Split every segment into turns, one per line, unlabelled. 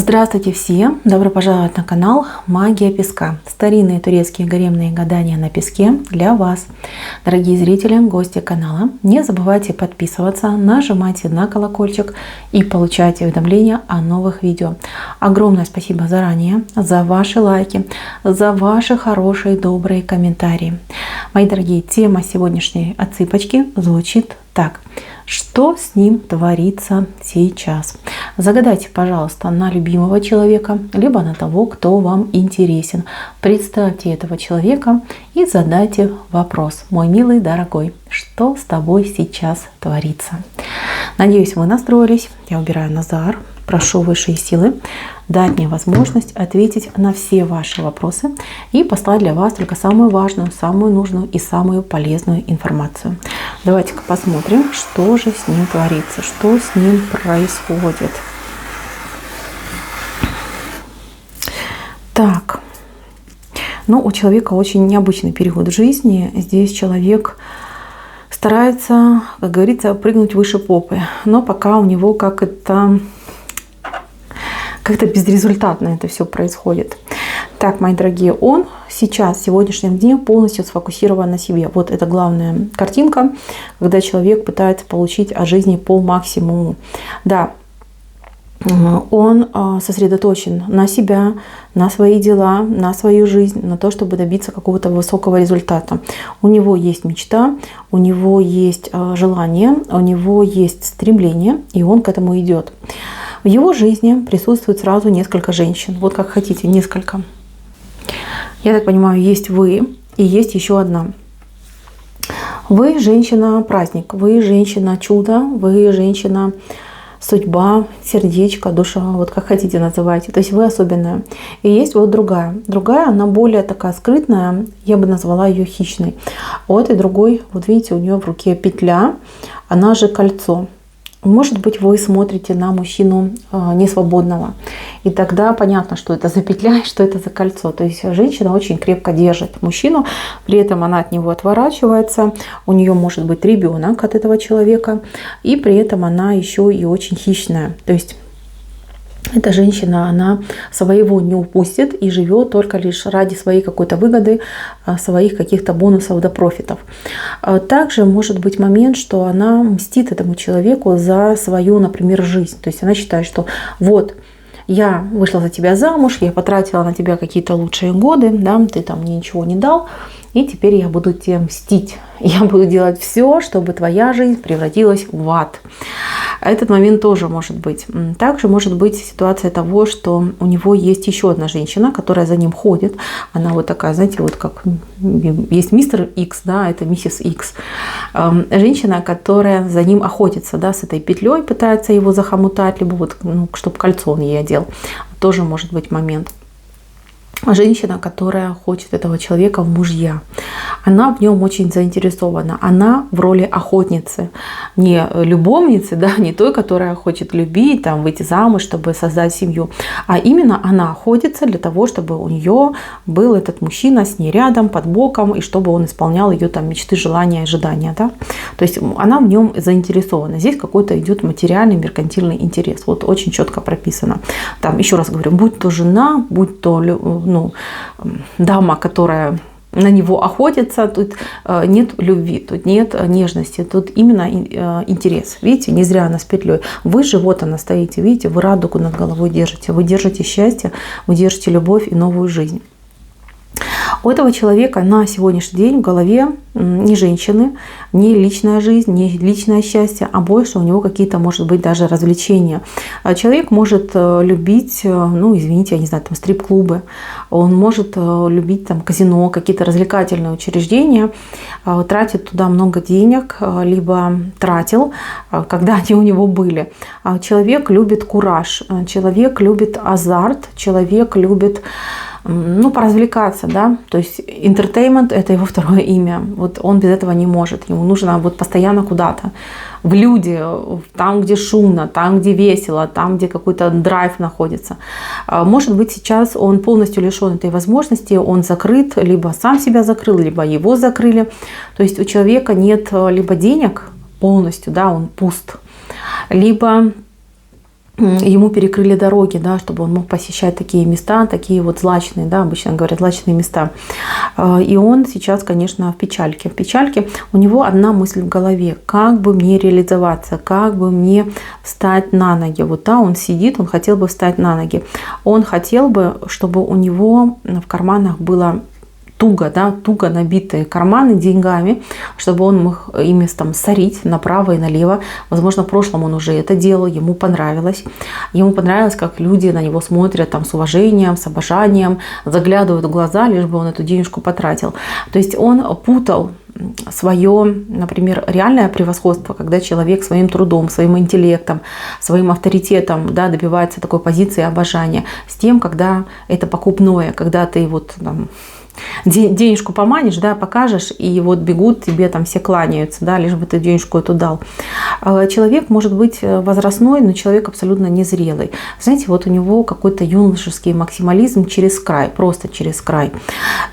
Здравствуйте все! Добро пожаловать на канал Магия Песка. Старинные турецкие гаремные гадания на песке для вас. Дорогие зрители, гости канала, не забывайте подписываться, нажимайте на колокольчик и получайте уведомления о новых видео. Огромное спасибо заранее за ваши лайки, за ваши хорошие, добрые комментарии. Мои дорогие, тема сегодняшней отсыпочки звучит так. Что с ним творится сейчас? Загадайте, пожалуйста, на любимого человека, либо на того, кто вам интересен. Представьте этого человека и задайте вопрос. Мой милый, дорогой, что с тобой сейчас творится? Надеюсь, вы настроились. Я убираю Назар. Прошу высшие силы дать мне возможность ответить на все ваши вопросы и послать для вас только самую важную, самую нужную и самую полезную информацию. Давайте-ка посмотрим, что же с ним творится, что с ним происходит. Так, у человека очень необычный период в жизни. Здесь человек старается, как говорится, прыгнуть выше попы, но пока у него как-то безрезультатно это все происходит. Так, мои дорогие, он сейчас, в сегодняшнем дне, полностью сфокусирован на себе. Вот это главная картинка, когда человек пытается получить от жизни по максимуму. Да, он сосредоточен на себя, на свои дела, на свою жизнь, на то, чтобы добиться какого-то высокого результата. У него есть мечта, у него есть желание, у него есть стремление, и он к этому идет. В его жизни присутствует сразу несколько женщин. Вот как хотите, несколько. Я так понимаю, есть вы и есть еще одна. Вы женщина-праздник, вы женщина-чудо, вы женщина-судьба, сердечко, душа, вот как хотите называйте. То есть вы особенная. И есть вот другая. Другая, она более такая скрытная, я бы назвала ее хищной. У этой другой, вот видите, у нее в руке петля, она же кольцо. Может быть, вы смотрите на мужчину несвободного. И тогда понятно, что это за петля и что это за кольцо. То есть женщина очень крепко держит мужчину, при этом она от него отворачивается. У нее может быть ребенок от этого человека. И при этом она еще и очень хищная. То есть эта женщина, она своего не упустит и живет только лишь ради своей какой-то выгоды, своих каких-то бонусов до профитов. Также может быть момент, что она мстит этому человеку за свою, например, жизнь. То есть она считает, что вот я вышла за тебя замуж, я потратила на тебя какие-то лучшие годы, да, ты там мне ничего не дал, и теперь я буду тебе мстить. Я буду делать все, чтобы твоя жизнь превратилась в ад. Этот момент тоже может быть. Также может быть ситуация того, что у него есть еще одна женщина, которая за ним ходит. Она вот такая, знаете, вот как есть мистер Икс, да, это миссис Икс. Женщина, которая за ним охотится, да, с этой петлей пытается его захомутать, либо вот, чтобы кольцо он ей одел. Тоже может быть момент. Женщина, которая хочет этого человека в мужья. Она в нем очень заинтересована. Она в роли охотницы. Не любовницы, да, не той, которая хочет любить, там, выйти замуж, чтобы создать семью. А именно она охотится для того, чтобы у нее был этот мужчина с ней рядом, под боком, и чтобы он исполнял ее там мечты, желания, ожидания. Да? То есть она в нем заинтересована. Здесь какой-то идет материальный, меркантильный интерес. Вот очень четко прописано. Там, еще раз говорю, будь то жена, будь то дама, которая на него охотится, тут нет любви, тут нет нежности, тут именно интерес. Видите, не зря она с петлей. Вы же вот она стоите, видите, вы радугу над головой держите, вы держите счастье, вы держите любовь и новую жизнь. У этого человека на сегодняшний день в голове не женщины, не личная жизнь, не личное счастье, а больше у него какие-то, может быть, даже развлечения. Человек может любить, извините, я не знаю, там стрип-клубы, он может любить там казино, какие-то развлекательные учреждения, тратит туда много денег, либо тратил, когда они у него были. Человек любит кураж, человек любит азарт, человек любит поразвлекаться, да, то есть entertainment — это его второе имя, вот он без этого не может, ему нужно вот постоянно куда-то, в люди, там, где шумно, там, где весело, там, где какой-то драйв находится. Может быть, сейчас он полностью лишен этой возможности, он закрыт, либо сам себя закрыл, либо его закрыли, то есть у человека нет либо денег полностью, да, он пуст, либо ему перекрыли дороги, да, чтобы он мог посещать такие места, такие вот злачные, да, обычно говорят, злачные места. И он сейчас, конечно, в печальке. В печальке у него одна мысль в голове: как бы мне реализоваться, как бы мне встать на ноги. Вот, да, он сидит, он хотел бы встать на ноги. Он хотел бы, чтобы у него в карманах было туго, да, туго набитые карманы деньгами, чтобы он мог ими там сорить направо и налево. Возможно, в прошлом он уже это делал, ему понравилось. Ему понравилось, как люди на него смотрят там с уважением, с обожанием, заглядывают в глаза, лишь бы он эту денежку потратил. То есть он путал свое, например, реальное превосходство, когда человек своим трудом, своим интеллектом, своим авторитетом, да, добивается такой позиции обожания, с тем, когда это покупное, когда ты вот там денежку поманишь, да, покажешь, и вот бегут тебе там все кланяются, да, лишь бы ты денежку эту дал. Человек может быть возрастной, но человек абсолютно незрелый. Знаете, вот у него какой-то юношеский максимализм через край, просто через край.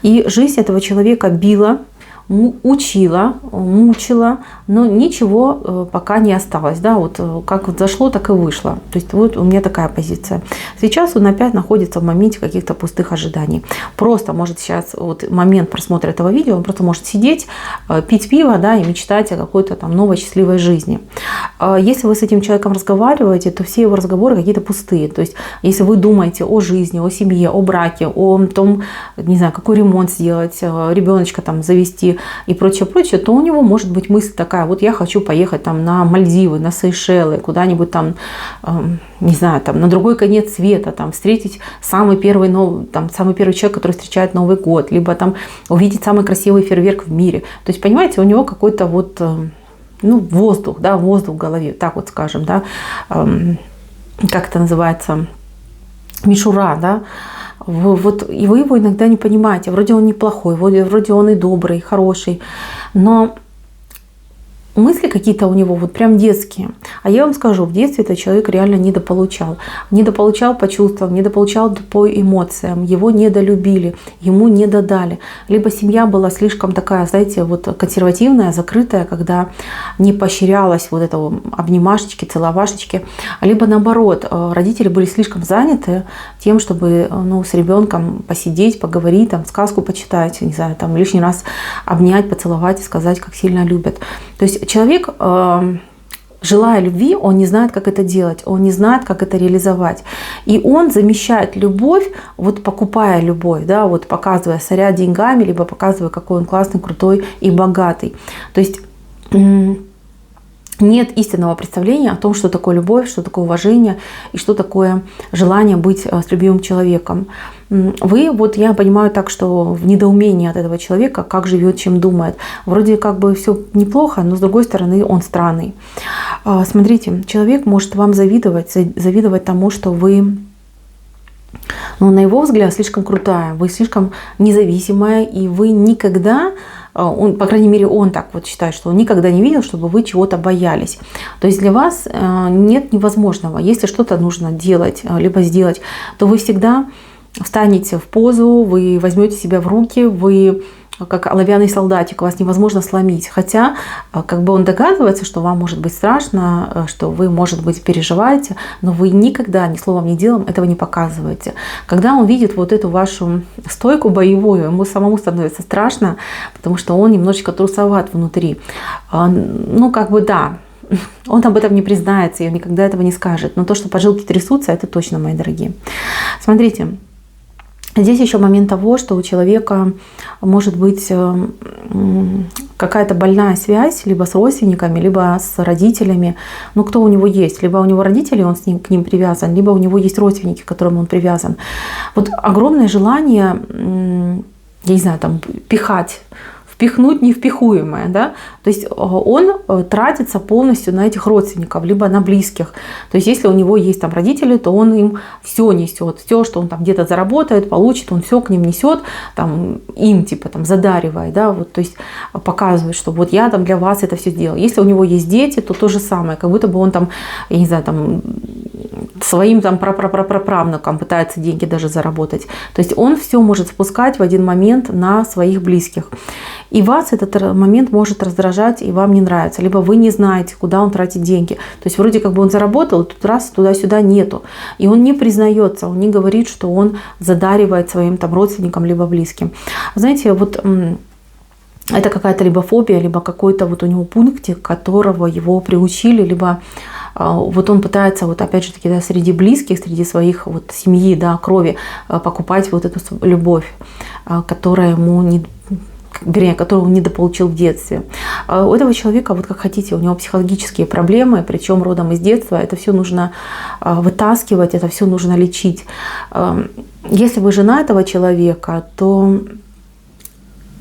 И жизнь этого человека била, учила, мучила, но ничего пока не осталось. Да? Вот как вот зашло, так и вышло. То есть вот у меня такая позиция. Сейчас он опять находится в моменте каких-то пустых ожиданий. Просто может сейчас, вот момент просмотра этого видео, он просто может сидеть, пить пиво, да, и мечтать о какой-то там новой счастливой жизни. Если вы с этим человеком разговариваете, то все его разговоры какие-то пустые. То есть если вы думаете о жизни, о семье, о браке, о том, не знаю, какой ремонт сделать, ребеночка там завести и прочее, прочее, то у него может быть мысль такая: вот я хочу поехать там на Мальдивы, на Сейшелы, куда-нибудь там, не знаю, там на другой конец света, там встретить самый первый человек, который встречает Новый год, либо там увидеть самый красивый фейерверк в мире. То есть, понимаете, у него какой-то вот, ну, воздух, да, воздух в голове, так вот скажем, да, как это называется, мишура, да. Вот, и вы его иногда не понимаете. Вроде он неплохой, вроде он и добрый, хороший, но мысли какие-то у него вот прям детские. А я вам скажу, в детстве этот человек реально недополучал. Недополучал по чувствам, недополучал по эмоциям. Его недолюбили, ему не додали. Либо семья была слишком такая, знаете, вот консервативная, закрытая, когда не поощрялась вот это обнимашечки, целовашечки. Либо наоборот, родители были слишком заняты тем, чтобы, ну, с ребенком посидеть, поговорить, там, сказку почитать, не знаю, там лишний раз обнять, поцеловать и сказать, как сильно любят. То есть человек, желая любви, он не знает, как это делать, он не знает, как это реализовать. И он замещает любовь, вот покупая любовь, да, вот показывая, соря деньгами, либо показывая, какой он классный, крутой и богатый. То есть нет истинного представления о том, что такое любовь, что такое уважение и что такое желание быть с любимым человеком. Вы, вот я понимаю так, что в недоумении от этого человека, как живет, чем думает. Вроде как бы все неплохо, но с другой стороны он странный. Смотрите, человек может вам завидовать тому, что вы, ну, на его взгляд, слишком крутая, вы слишком независимая, и вы никогда, он, по крайней мере, он так вот считает, что он никогда не видел, чтобы вы чего-то боялись. То есть для вас нет невозможного. Если что-то нужно делать, либо сделать, то вы всегда встанете в позу, вы возьмете себя в руки, вы как оловянный солдатик, вас невозможно сломить. Хотя, как бы он догадывается, что вам может быть страшно, что вы, может быть, переживаете, но вы никогда ни словом, ни делом этого не показываете. Когда он видит вот эту вашу стойку боевую, ему самому становится страшно, потому что он немножечко трусоват внутри. Ну, как бы да, он об этом не признается и никогда этого не скажет. Но то, что поджилки трясутся, это точно, мои дорогие. Смотрите. Здесь еще момент того, что у человека может быть какая-то больная связь либо с родственниками, либо с родителями. Ну, кто у него есть? Либо у него родители, он к ним привязан, либо у него есть родственники, к которым он привязан. Вот огромное желание, я не знаю, там, впихнуть невпихуемое, да, то есть он тратится полностью на этих родственников, либо на близких. То есть если у него есть там родители, то он им все несет, все, что он там где-то заработает, получит, он все к ним несет, там, им типа там задаривая, да, вот, то есть показывает, что вот я там для вас это все сделал. Если у него есть дети, то то же самое, как будто бы он там, я не знаю, там своим там правнукам пытается деньги даже заработать. То есть он все может спускать в один момент на своих близких. И вас этот момент может раздражать, и вам не нравится. Либо вы не знаете, куда он тратит деньги. То есть вроде как бы он заработал, и тут раз туда-сюда нету. И он не признается, он не говорит, что он задаривает своим там родственникам либо близким. Знаете, вот это какая-то либо фобия, либо какой-то вот у него пунктик, которого его приучили, либо вот он пытается, вот опять же таки, да, среди близких, среди своих вот семьи, да, крови покупать вот эту любовь, которая ему не, вернее, которую он недополучил в детстве. У этого человека, вот как хотите, у него психологические проблемы, причем родом из детства, это все нужно вытаскивать, это все нужно лечить. Если вы жена этого человека, то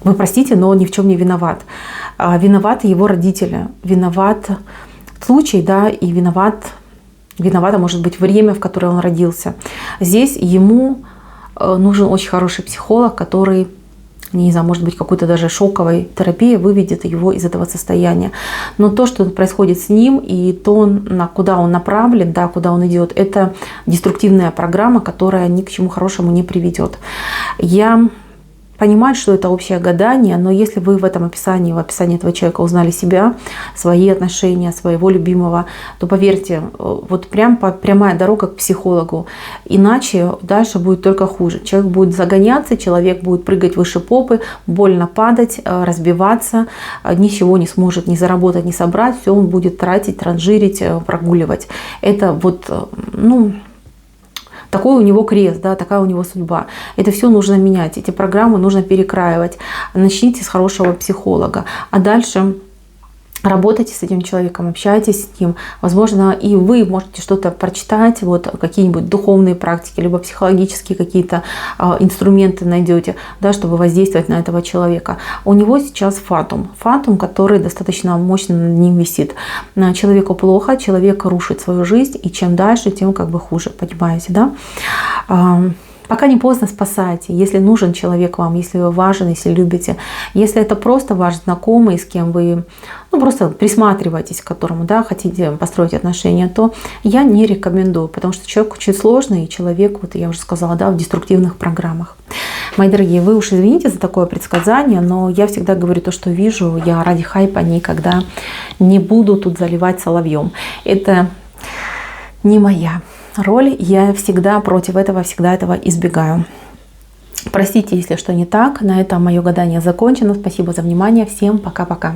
вы простите, но он ни в чем не виноват. Виноваты его родители, виноват случай, да, и виновато может быть время, в которое он родился. Здесь ему нужен очень хороший психолог, который, не знаю, может быть, какой-то даже шоковой терапией выведет его из этого состояния. Но то, что происходит с ним, и то, куда он направлен, да, куда он идет, это деструктивная программа, которая ни к чему хорошему не приведет. Я понимаю, что это общее гадание, но если вы в этом описании, в описании этого человека узнали себя, свои отношения, своего любимого, то поверьте, вот прямая дорога к психологу. Иначе дальше будет только хуже. Человек будет загоняться, человек будет прыгать выше попы, больно падать, разбиваться, ничего не сможет ни заработать, ни собрать, все он будет тратить, транжирить, прогуливать. Это вот, такой у него крест, да, такая у него судьба. Это все нужно менять, эти программы нужно перекраивать. Начните с хорошего психолога, а дальше работайте с этим человеком, общайтесь с ним. Возможно, и вы можете что-то прочитать, вот какие-нибудь духовные практики, либо психологические какие-то инструменты найдете, да, чтобы воздействовать на этого человека. У него сейчас фатум, который достаточно мощно над ним висит. Человеку плохо, человек рушит свою жизнь, и чем дальше, тем как бы хуже, понимаете, да? Пока не поздно, спасайте. Если нужен человек вам, если вы важен, если любите. Если это просто ваш знакомый, с кем вы просто присматриваетесь к которому, да, хотите построить отношения, то я не рекомендую, потому что человек очень сложный, и человек, вот я уже сказала, да, в деструктивных программах. Мои дорогие, вы уж извините за такое предсказание, но я всегда говорю то, что вижу. Я ради хайпа никогда не буду тут заливать соловьем. Это не моя роль, я всегда против этого, всегда этого избегаю. Простите, если что не так. На этом мое гадание закончено. Спасибо за внимание. Всем пока-пока.